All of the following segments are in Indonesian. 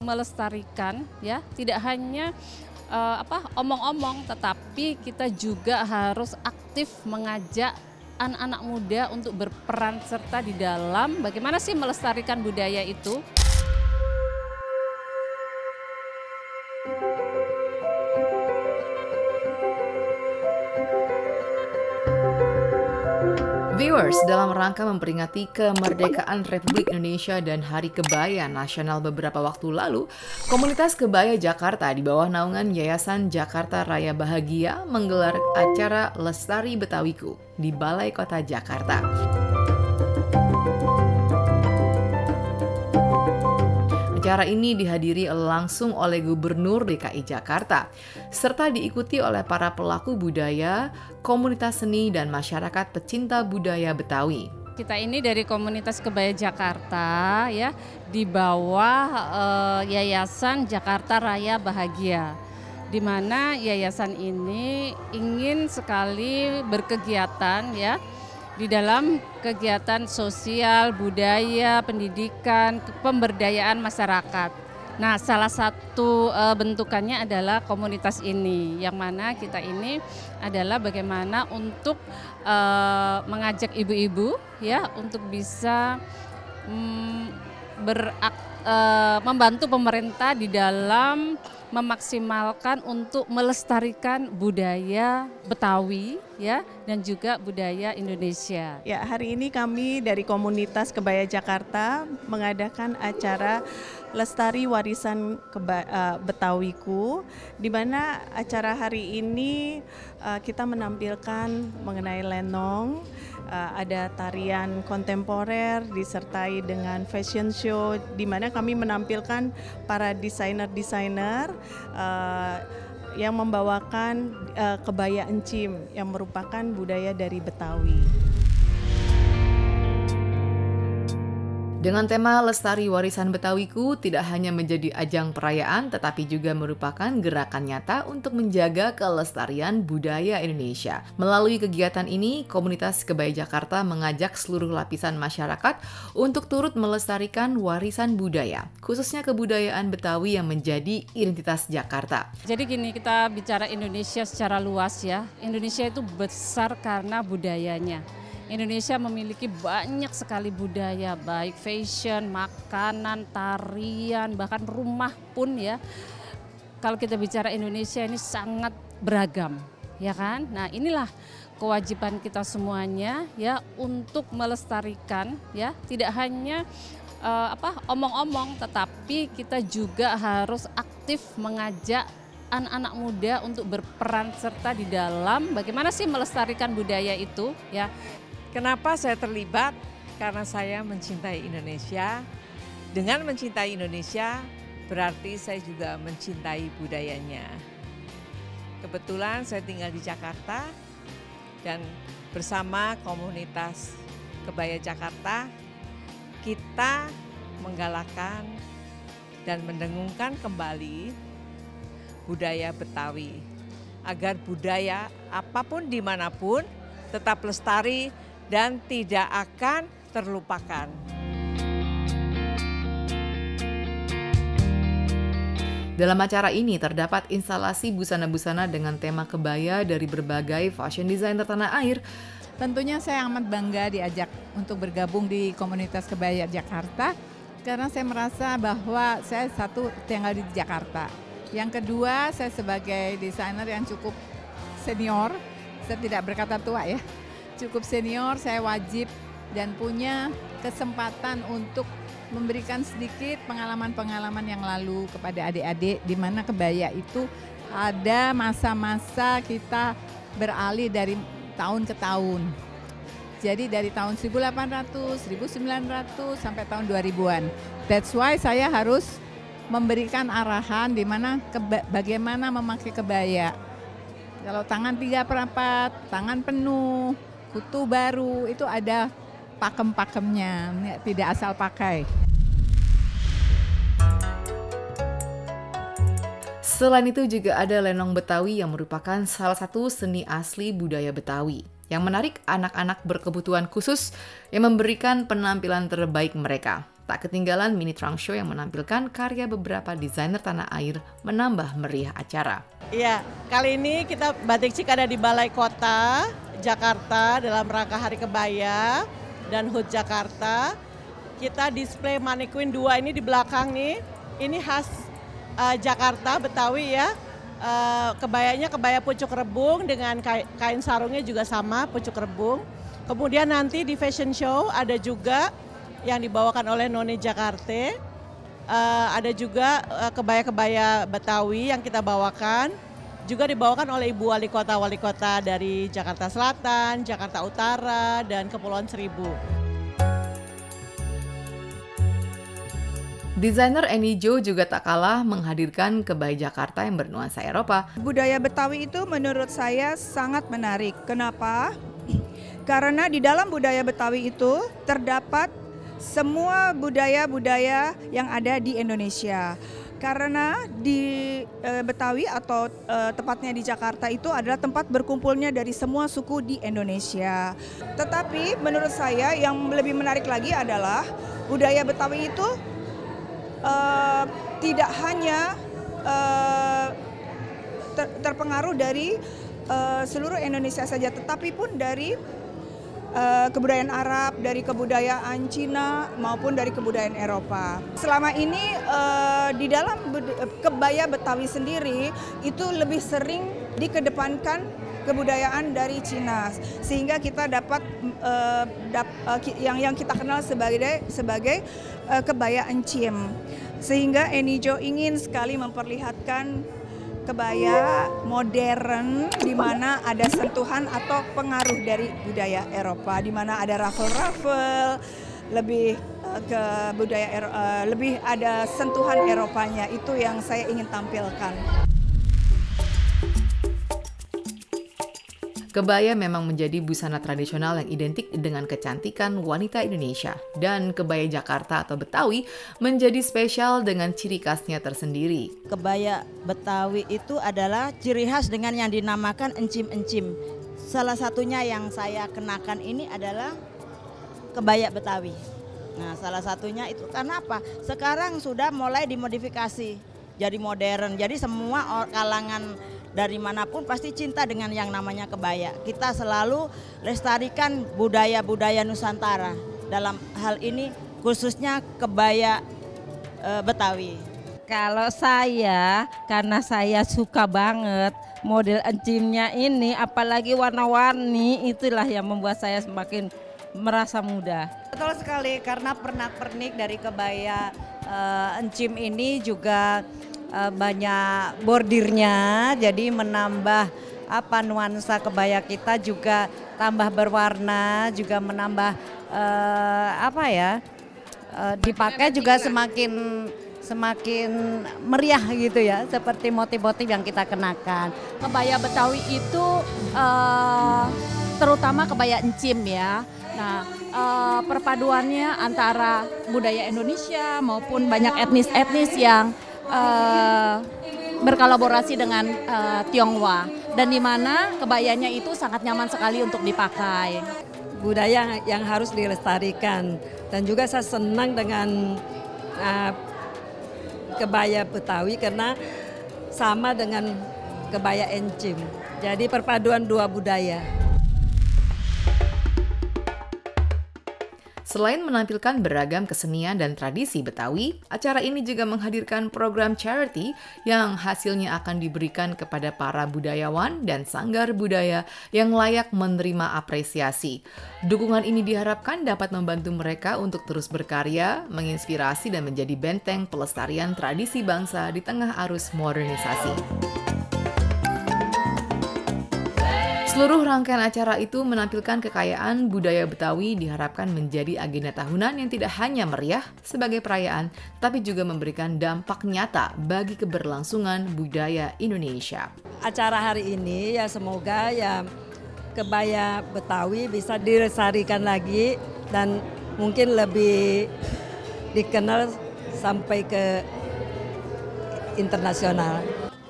melestarikan ya, tidak hanya omong-omong, tetapi kita juga harus aktif mengajak anak-anak muda untuk berperan serta di dalam bagaimana sih melestarikan budaya itu. Viewers, dalam rangka memperingati kemerdekaan Republik Indonesia dan Hari Kebaya Nasional beberapa waktu lalu, komunitas kebaya Jakarta di bawah naungan Yayasan Jakarta Raya Bahagia menggelar acara Lestari Betawiku di Balai Kota Jakarta. Acara ini dihadiri langsung oleh Gubernur DKI Jakarta, serta diikuti oleh para pelaku budaya, komunitas seni, dan masyarakat pecinta budaya Betawi. Kita ini dari komunitas kebaya Jakarta ya, di bawah Yayasan Jakarta Raya Bahagia, di mana yayasan ini ingin sekali berkegiatan ya, di dalam kegiatan sosial, budaya, pendidikan, pemberdayaan masyarakat. Nah, salah satu bentukannya adalah komunitas ini, yang mana kita ini adalah bagaimana untuk mengajak ibu-ibu ya untuk bisa membantu pemerintah di dalam memaksimalkan untuk melestarikan budaya Betawi ya, dan juga budaya Indonesia. Ya, hari ini kami dari komunitas Kebaya Jakarta mengadakan acara Lestari Warisan Betawiku, di mana acara hari ini kita menampilkan mengenai lenong, ada tarian kontemporer disertai dengan fashion show, di mana kami menampilkan para desainer-desainer yang membawakan kebaya encim yang merupakan budaya dari Betawi. Dengan tema Lestari Warisan Betawiku tidak hanya menjadi ajang perayaan, tetapi juga merupakan gerakan nyata untuk menjaga kelestarian budaya Indonesia. Melalui kegiatan ini, komunitas Kebaya Jakarta mengajak seluruh lapisan masyarakat untuk turut melestarikan warisan budaya, khususnya kebudayaan Betawi yang menjadi identitas Jakarta. Jadi gini, kita bicara Indonesia secara luas ya. Indonesia itu besar karena budayanya. Indonesia memiliki banyak sekali budaya, baik fashion, makanan, tarian, bahkan rumah pun ya. Kalau kita bicara Indonesia ini sangat beragam, ya kan? Nah, inilah kewajiban kita semuanya ya untuk melestarikan ya, tidak hanya omong-omong, tetapi kita juga harus aktif mengajak anak-anak muda untuk berperan serta di dalam bagaimana sih melestarikan budaya itu ya. Kenapa saya terlibat? Karena saya mencintai Indonesia. Dengan mencintai Indonesia, berarti saya juga mencintai budayanya. Kebetulan saya tinggal di Jakarta dan bersama komunitas Kebaya Jakarta, kita menggalakkan dan mendengungkan kembali budaya Betawi. Agar budaya apapun dimanapun tetap lestari dan tidak akan terlupakan. Dalam acara ini terdapat instalasi busana-busana dengan tema kebaya dari berbagai fashion designer tanah air. Tentunya saya amat bangga diajak untuk bergabung di komunitas Kebaya Jakarta karena saya merasa bahwa saya satu tinggal di Jakarta. Yang kedua, saya sebagai desainer yang cukup senior, saya tidak berkata tua ya. Cukup senior, saya wajib dan punya kesempatan untuk memberikan sedikit pengalaman-pengalaman yang lalu kepada adik-adik, di mana kebaya itu ada masa-masa kita beralih dari tahun ke tahun. Jadi dari tahun 1800, 1900 sampai tahun 2000-an. That's why saya harus memberikan arahan di mana bagaimana memakai kebaya. Kalau tangan 3/4, tangan penuh, kutu baru, itu ada pakem-pakemnya, tidak asal pakai. Selain itu juga ada lenong Betawi yang merupakan salah satu seni asli budaya Betawi yang menarik anak-anak berkebutuhan khusus yang memberikan penampilan terbaik mereka. Tak ketinggalan mini trunk show yang menampilkan karya beberapa desainer tanah air menambah meriah acara. Iya, kali ini kita Batik Chic ada di Balai Kota Jakarta dalam rangka Hari Kebaya dan HUT Jakarta. Kita display mannequin 2 ini di belakang nih. Ini khas Jakarta, Betawi ya. Kebayanya kebaya pucuk rebung dengan kain sarungnya juga sama pucuk rebung. Kemudian nanti di fashion show ada juga yang dibawakan oleh None Jakarta. Ada juga kebaya-kebaya Betawi yang kita bawakan. Juga dibawakan oleh Ibu Wali Kota dari Jakarta Selatan, Jakarta Utara, dan Kepulauan Seribu. Desainer Annie Jo juga tak kalah menghadirkan kebaya Jakarta yang bernuansa Eropa. Budaya Betawi itu menurut saya sangat menarik. Kenapa? Karena di dalam budaya Betawi itu terdapat semua budaya-budaya yang ada di Indonesia. Karena di Betawi atau tepatnya di Jakarta itu adalah tempat berkumpulnya dari semua suku di Indonesia. Tetapi menurut saya yang lebih menarik lagi adalah budaya Betawi itu tidak hanya terpengaruh dari seluruh Indonesia saja, tetapi pun dari kebudayaan Arab, dari kebudayaan Cina maupun dari kebudayaan Eropa. Selama ini di dalam kebaya Betawi sendiri itu lebih sering dikedepankan kebudayaan dari Cina, sehingga kita dapat yang kita kenal sebagai kebaya encim. Sehingga Annie Jo ingin sekali memperlihatkan kebaya modern di mana ada sentuhan atau pengaruh dari budaya Eropa, di mana ada ruffle-ruffle, lebih ke budaya lebih ada sentuhan Eropanya. Itu yang saya ingin tampilkan. Kebaya memang menjadi busana tradisional yang identik dengan kecantikan wanita Indonesia. Dan kebaya Jakarta atau Betawi menjadi spesial dengan ciri khasnya tersendiri. Kebaya Betawi itu adalah ciri khas dengan yang dinamakan encim-encim. Salah satunya yang saya kenakan ini adalah kebaya Betawi. Nah, salah satunya itu karena apa? Sekarang sudah mulai dimodifikasi jadi modern. Jadi semua kalangan dari manapun pasti cinta dengan yang namanya kebaya. Kita selalu lestarikan budaya-budaya Nusantara. Dalam hal ini khususnya kebaya Betawi. Kalau saya, karena saya suka banget model encimnya ini, apalagi warna-warni, itulah yang membuat saya semakin merasa muda. Betul sekali, karena pernak-pernik dari kebaya encim ini juga banyak bordirnya, jadi menambah nuansa kebaya kita juga tambah berwarna, juga menambah dipakai juga semakin meriah gitu ya, seperti motif-motif yang kita kenakan. Kebaya Betawi itu terutama kebaya encim ya. Nah, perpaduannya antara budaya Indonesia maupun banyak etnis-etnis yang berkolaborasi dengan Tionghoa, dan di mana kebayanya itu sangat nyaman sekali untuk dipakai. Budaya yang harus dilestarikan, dan juga saya senang dengan kebaya Betawi karena sama dengan kebaya encim. Jadi perpaduan dua budaya. Selain menampilkan beragam kesenian dan tradisi Betawi, acara ini juga menghadirkan program charity yang hasilnya akan diberikan kepada para budayawan dan sanggar budaya yang layak menerima apresiasi. Dukungan ini diharapkan dapat membantu mereka untuk terus berkarya, menginspirasi dan menjadi benteng pelestarian tradisi bangsa di tengah arus modernisasi. Seluruh rangkaian acara itu menampilkan kekayaan budaya Betawi diharapkan menjadi agenda tahunan yang tidak hanya meriah sebagai perayaan, tapi juga memberikan dampak nyata bagi keberlangsungan budaya Indonesia. Acara hari ini ya semoga ya kebaya Betawi bisa dilestarikan lagi dan mungkin lebih dikenal sampai ke internasional.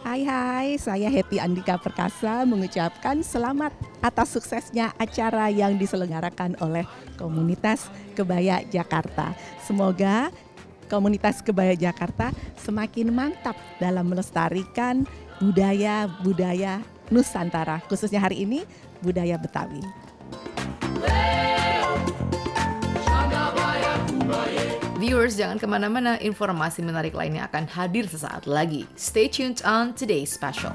Hai, saya Happy Andika Perkasa mengucapkan selamat atas suksesnya acara yang diselenggarakan oleh Komunitas Kebaya Jakarta. Semoga Komunitas Kebaya Jakarta semakin mantap dalam melestarikan budaya-budaya Nusantara, khususnya hari ini budaya Betawi. Viewers, jangan kemana-mana, informasi menarik lainnya akan hadir sesaat lagi. Stay tuned on today's special.